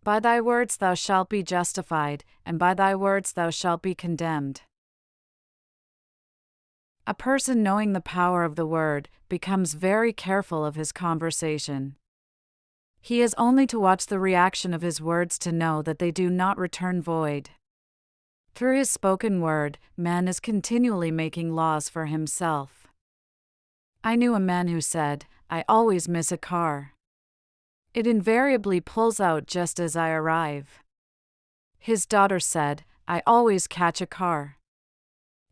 By thy words thou shalt be justified, and by thy words thou shalt be condemned. A person knowing the power of the word becomes very careful of his conversation. He has only to watch the reaction of his words to know that they do not return void. Through his spoken word, man is continually making laws for himself. I knew a man who said, "I always miss a car. It invariably pulls out just as I arrive." His daughter said, "I always catch a car.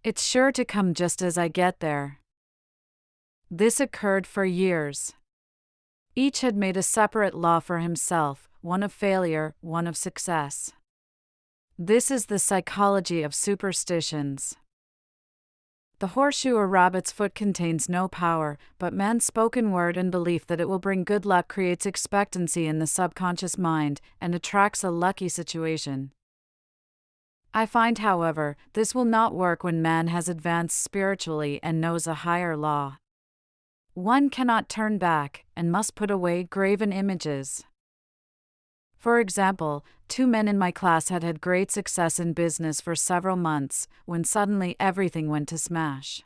It's sure to come just as I get there." This occurred for years. Each had made a separate law for himself, one of failure, one of success. This is the psychology of superstitions. The horseshoe or rabbit's foot contains no power, but man's spoken word and belief that it will bring good luck creates expectancy in the subconscious mind and attracts a lucky situation. I find, however, this will not work when man has advanced spiritually and knows a higher law. One cannot turn back and must put away graven images. For example, 2 men in my class had had great success in business for several months, when suddenly everything went to smash.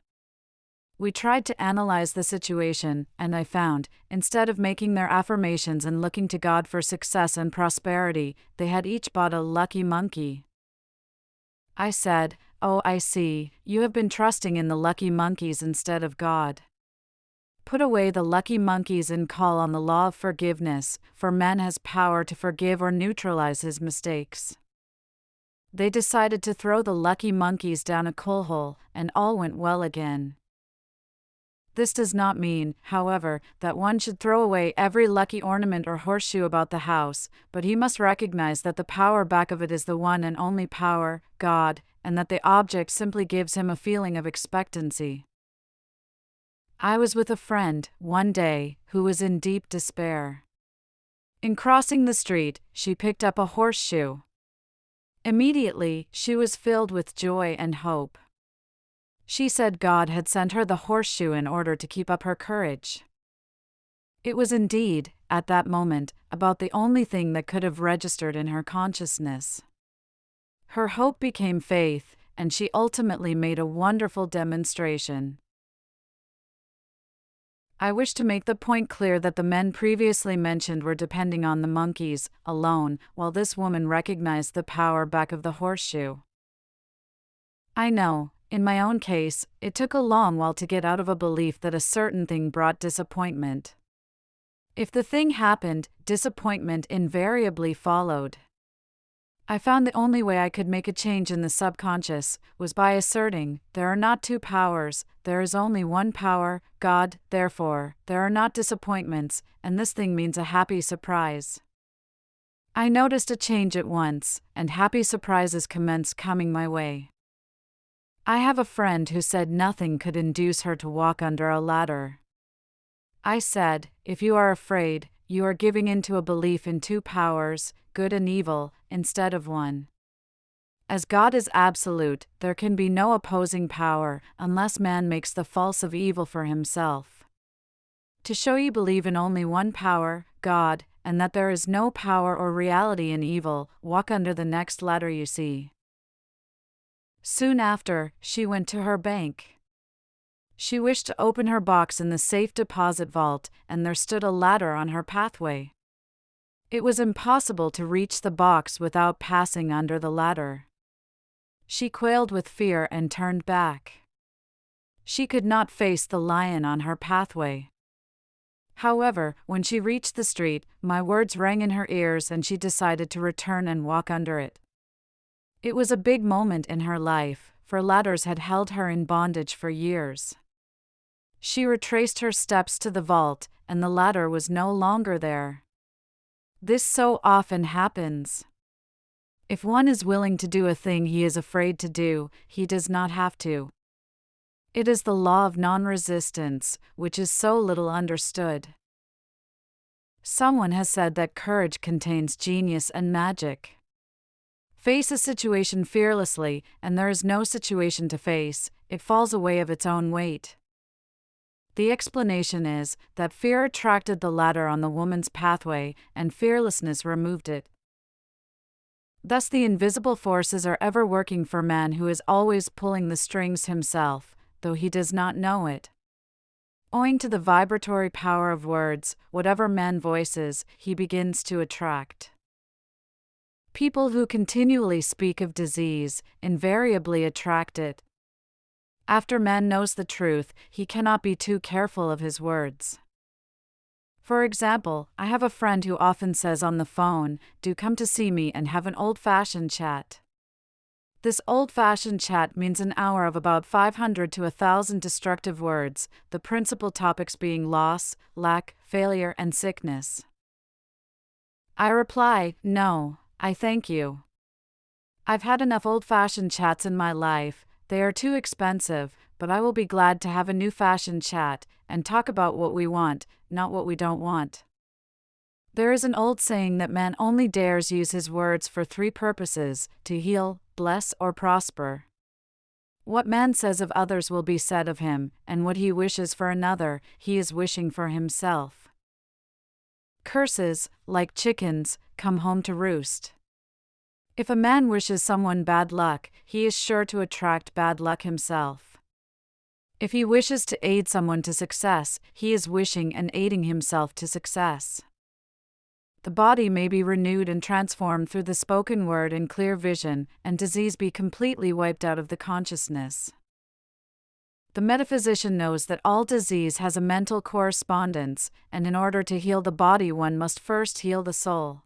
We tried to analyze the situation, and I found, instead of making their affirmations and looking to God for success and prosperity, they had each bought a lucky monkey. I said, "Oh, I see, you have been trusting in the lucky monkeys instead of God. Put away the lucky monkeys and call on the law of forgiveness, for man has power to forgive or neutralize his mistakes." They decided to throw the lucky monkeys down a coal hole, and all went well again. This does not mean, however, that one should throw away every lucky ornament or horseshoe about the house, but he must recognize that the power back of it is the one and only power, God, and that the object simply gives him a feeling of expectancy. I was with a friend, one day, who was in deep despair. In crossing the street, she picked up a horseshoe. Immediately, she was filled with joy and hope. She said God had sent her the horseshoe in order to keep up her courage. It was indeed, at that moment, about the only thing that could have registered in her consciousness. Her hope became faith, and she ultimately made a wonderful demonstration. I wish to make the point clear that the men previously mentioned were depending on the monkeys alone, while this woman recognized the power back of the horseshoe. I know, in my own case, it took a long while to get out of a belief that a certain thing brought disappointment. If the thing happened, disappointment invariably followed. I found the only way I could make a change in the subconscious was by asserting, there are not 2 powers, there is only one power, God, therefore, there are not disappointments, and this thing means a happy surprise. I noticed a change at once, and happy surprises commenced coming my way. I have a friend who said nothing could induce her to walk under a ladder. I said, if you are afraid, you are giving in to a belief in 2 powers, good and evil, instead of one. As God is absolute, there can be no opposing power, unless man makes the false of evil for himself. To show you believe in only one power, God, and that there is no power or reality in evil, walk under the next ladder you see. Soon after, she went to her bank. She wished to open her box in the safe deposit vault, and there stood a ladder on her pathway. It was impossible to reach the box without passing under the ladder. She quailed with fear and turned back. She could not face the lion on her pathway. However, when she reached the street, my words rang in her ears and she decided to return and walk under it. It was a big moment in her life, for ladders had held her in bondage for years. She retraced her steps to the vault, and the ladder was no longer there. This so often happens. If one is willing to do a thing he is afraid to do, he does not have to. It is the law of non-resistance, which is so little understood. Someone has said that courage contains genius and magic. Face a situation fearlessly, and there is no situation to face, it falls away of its own weight. The explanation is that fear attracted the ladder on the woman's pathway, and fearlessness removed it. Thus, the invisible forces are ever working for man who is always pulling the strings himself, though he does not know it. Owing to the vibratory power of words, whatever man voices, he begins to attract. People who continually speak of disease invariably attract it. After man knows the truth, he cannot be too careful of his words. For example, I have a friend who often says on the phone, "Do come to see me and have an old-fashioned chat." This old-fashioned chat means an hour of about 500 to 1,000 destructive words, the principal topics being loss, lack, failure, and sickness. I reply, "No, I thank you. I've had enough old-fashioned chats in my life, they are too expensive, but I will be glad to have a new-fashioned chat, and talk about what we want, not what we don't want." There is an old saying that man only dares use his words for three purposes: to heal, bless, or prosper. What man says of others will be said of him, and what he wishes for another, he is wishing for himself. Curses, like chickens, come home to roost. If a man wishes someone bad luck, he is sure to attract bad luck himself. If he wishes to aid someone to success, he is wishing and aiding himself to success. The body may be renewed and transformed through the spoken word and clear vision, and disease be completely wiped out of the consciousness. The metaphysician knows that all disease has a mental correspondence, and in order to heal the body, one must first heal the soul.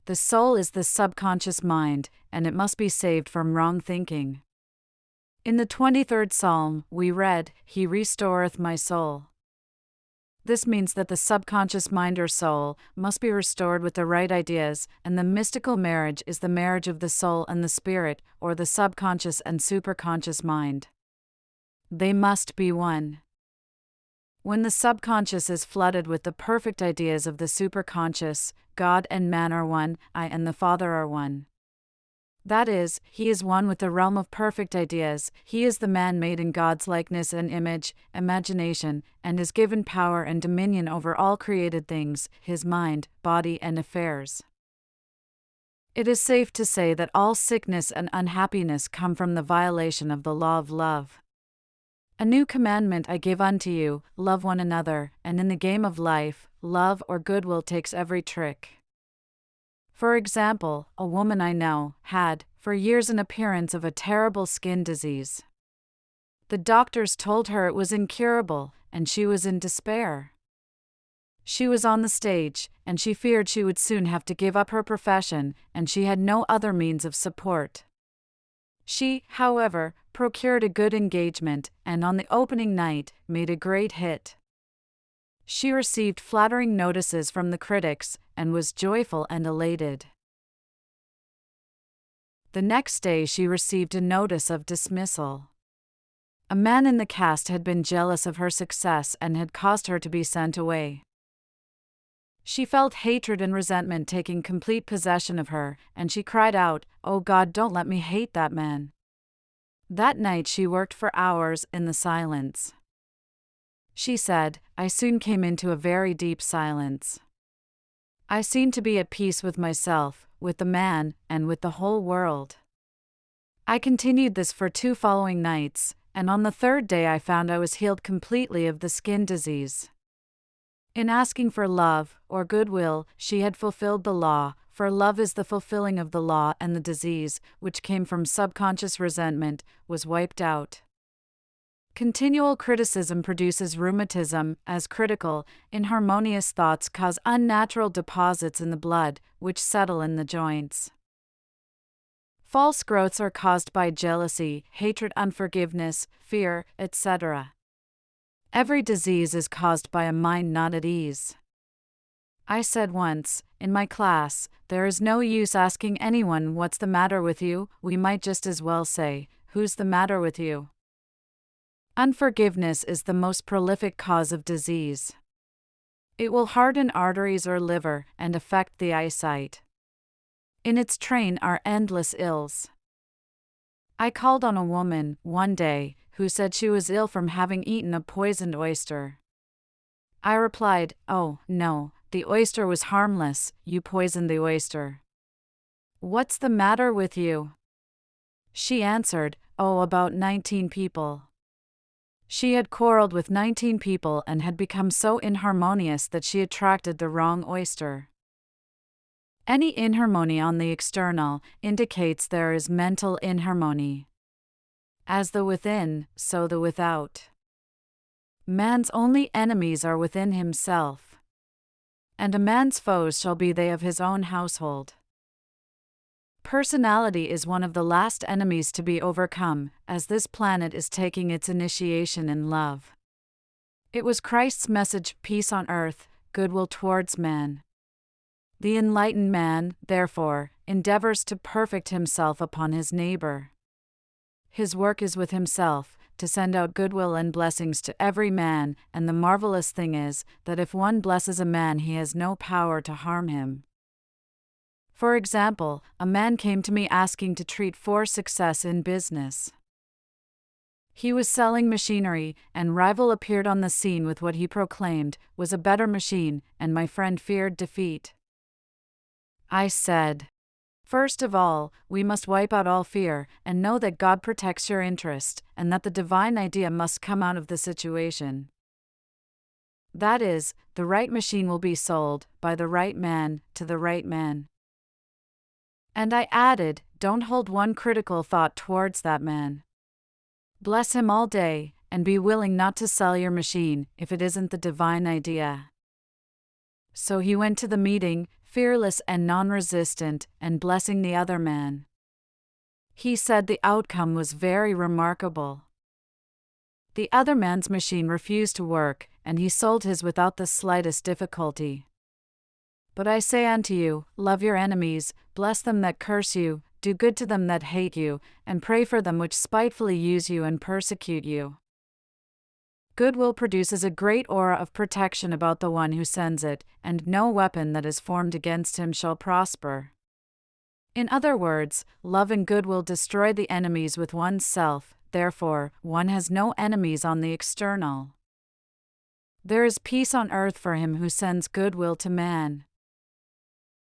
The soul is the subconscious mind, and it must be saved from wrong thinking. In the 23rd Psalm, we read, "He restoreth my soul." This means that the subconscious mind or soul must be restored with the right ideas, and the mystical marriage is the marriage of the soul and the spirit, or the subconscious and superconscious mind. They must be one. When the subconscious is flooded with the perfect ideas of the superconscious, God and man are one, I and the Father are one. That is, he is one with the realm of perfect ideas, he is the man made in God's likeness and image, imagination, and is given power and dominion over all created things, his mind, body, and affairs. It is safe to say that all sickness and unhappiness come from the violation of the law of love. "A new commandment I give unto you, love one another, and in the game of life, love or goodwill takes every trick." For example, a woman I know had, for years, an appearance of a terrible skin disease. The doctors told her it was incurable, and she was in despair. She was on the stage, and she feared she would soon have to give up her profession, and she had no other means of support. She, however, procured a good engagement, and on the opening night, made a great hit. She received flattering notices from the critics, and was joyful and elated. The next day she received a notice of dismissal. A man in the cast had been jealous of her success and had caused her to be sent away. She felt hatred and resentment taking complete possession of her, and she cried out, "Oh God, don't let me hate that man." That night she worked for hours in the silence. She said, "I soon came into a very deep silence. I seemed to be at peace with myself, with the man, and with the whole world. I continued this for 2 following nights, and on the 3rd day I found I was healed completely of the skin disease." In asking for love, or goodwill, she had fulfilled the law, for love is the fulfilling of the law, and the disease, which came from subconscious resentment, was wiped out. Continual criticism produces rheumatism, as critical, inharmonious thoughts cause unnatural deposits in the blood, which settle in the joints. False growths are caused by jealousy, hatred, unforgiveness, fear, etc. Every disease is caused by a mind not at ease. I said once, in my class, there is no use asking anyone what's the matter with you, we might just as well say, who's the matter with you? Unforgiveness is the most prolific cause of disease. It will harden arteries or liver and affect the eyesight. In its train are endless ills. I called on a woman, one day, who said she was ill from having eaten a poisoned oyster. I replied, "Oh, no, the oyster was harmless, you poisoned the oyster." "What's the matter with you?" She answered, "Oh, about 19 people." She had quarreled with 19 people and had become so inharmonious that she attracted the wrong oyster. Any inharmony on the external indicates there is mental inharmony. As the within, so the without. Man's only enemies are within himself. And a man's foes shall be they of his own household. Personality is one of the last enemies to be overcome, as this planet is taking its initiation in love. It was Christ's message, peace on earth, goodwill towards man. The enlightened man, therefore, endeavors to perfect himself upon his neighbor. His work is with himself, to send out goodwill and blessings to every man, and the marvelous thing is, that if one blesses a man he has no power to harm him. For example, a man came to me asking to treat for success in business. He was selling machinery, and rival appeared on the scene with what he proclaimed was a better machine, and my friend feared defeat. I said, "First of all, we must wipe out all fear, and know that God protects your interest, and that the divine idea must come out of the situation. That is, the right machine will be sold, by the right man, to the right man." And I added, "Don't hold one critical thought towards that man. Bless him all day, and be willing not to sell your machine, if it isn't the divine idea." So he went to the meeting, fearless and non-resistant, and blessing the other man. He said the outcome was very remarkable. The other man's machine refused to work, and he sold his without the slightest difficulty. But I say unto you, love your enemies, bless them that curse you, do good to them that hate you, and pray for them which spitefully use you and persecute you. Goodwill produces a great aura of protection about the one who sends it, and no weapon that is formed against him shall prosper. In other words, love and goodwill destroy the enemies with one's self, therefore, one has no enemies on the external. There is peace on earth for him who sends goodwill to man.